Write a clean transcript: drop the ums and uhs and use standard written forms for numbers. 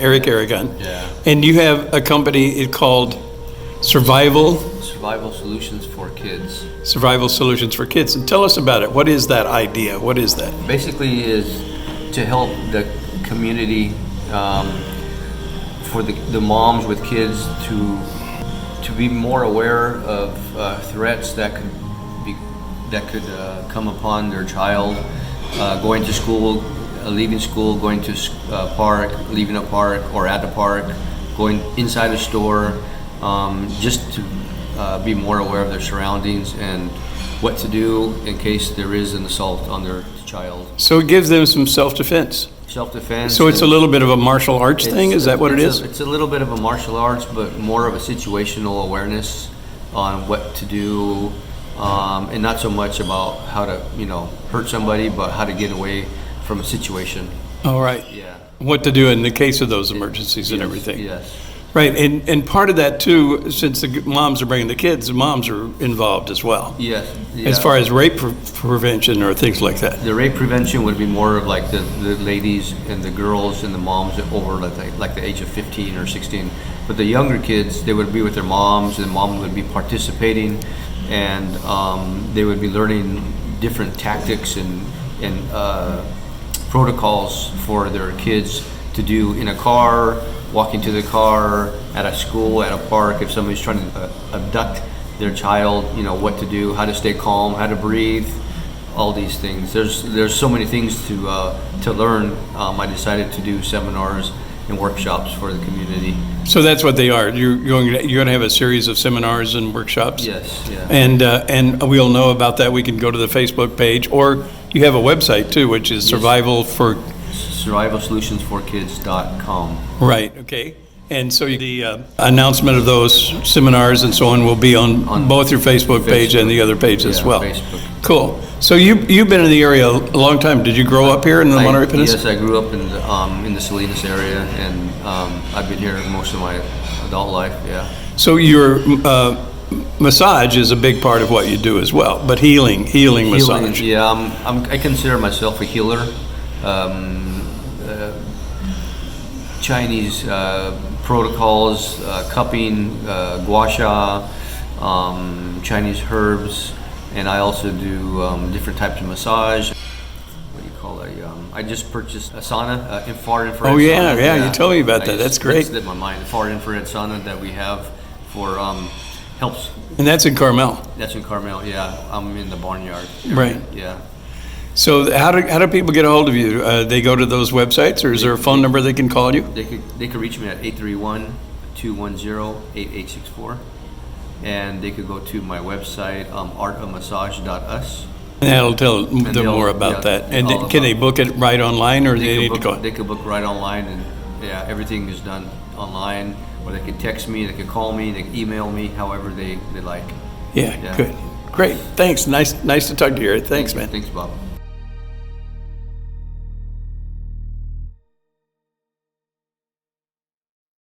Eric Aragon. Yeah. And you have a company called Survival Solutions for Kids. Survival Solutions for Kids. And tell us about it. What is that idea? What is that? Basically is to help the community, for the moms with kids to be more aware of threats that could come upon their child, going to school, leaving school, going to park, leaving a park or at the park, going inside a store, just to be more aware of their surroundings and what to do in case there is an assault on their child. So it gives them some self-defense. Self-defense. So it's a little bit of a martial arts thing? Is that what it is? It's a little bit of a martial arts, but more of a situational awareness on what to do, and not so much about how to, hurt somebody, but how to get away from a situation. All right. Yeah. What to do in the case of those emergencies and everything. Yes. Right, and part of that too, since the moms are bringing the kids, the moms are involved as well. Yes. Yeah. As far as rape prevention or things like that. The rape prevention would be more of like the ladies and the girls and the moms over like the age of 15 or 16. But the younger kids, they would be with their moms, and mom would be participating, and they would be learning different tactics and protocols for their kids to do in a car, walking to the car, at a school, at a park. If somebody's trying to abduct their child, what to do, how to stay calm, how to breathe, all these things. There's so many things to learn. I decided to do seminars and workshops for the community. So that's what they are. You're going to have a series of seminars and workshops. Yes. Yeah. And we'll know about that. We can go to the Facebook page, or you have a website too, which is SurvivalSolutions4Kids.com. Right. Okay. And so the announcement of those seminars and so on will be on both your Facebook page and the other page as well. Facebook. Cool. So you've been in the area a long time. Did you grow up here in the Monterey Peninsula? Yes, I grew up in the Salinas area, and I've been here most of my adult life. Yeah. So your massage is a big part of what you do as well, but healing massage. Yeah, I consider myself a healer. Chinese protocols, cupping, gua sha, Chinese herbs, and I also do different types of massage. What do you call it? I just purchased a sauna, far infrared. Oh yeah, sauna. yeah, you told me about that. That's great. Slipped my mind. Far infrared sauna that we have for helps. And that's in Carmel. That's in Carmel. Yeah, I'm in the barnyard area. Right. Yeah. So how do people get a hold of you? They go to those websites, or is there a phone number they can call you? They could reach me at 831-210-8864, and they could go to my website, artofmassage.us. And that'll tell them more about that. And can they book it right online, or they need to go? They could book right online, and yeah, everything is done online. Or they could text me, they could call me, they could email me, however they like. Yeah, good. Great. Thanks. Nice to talk to you, Eric. Thanks, man. Thanks, Bob.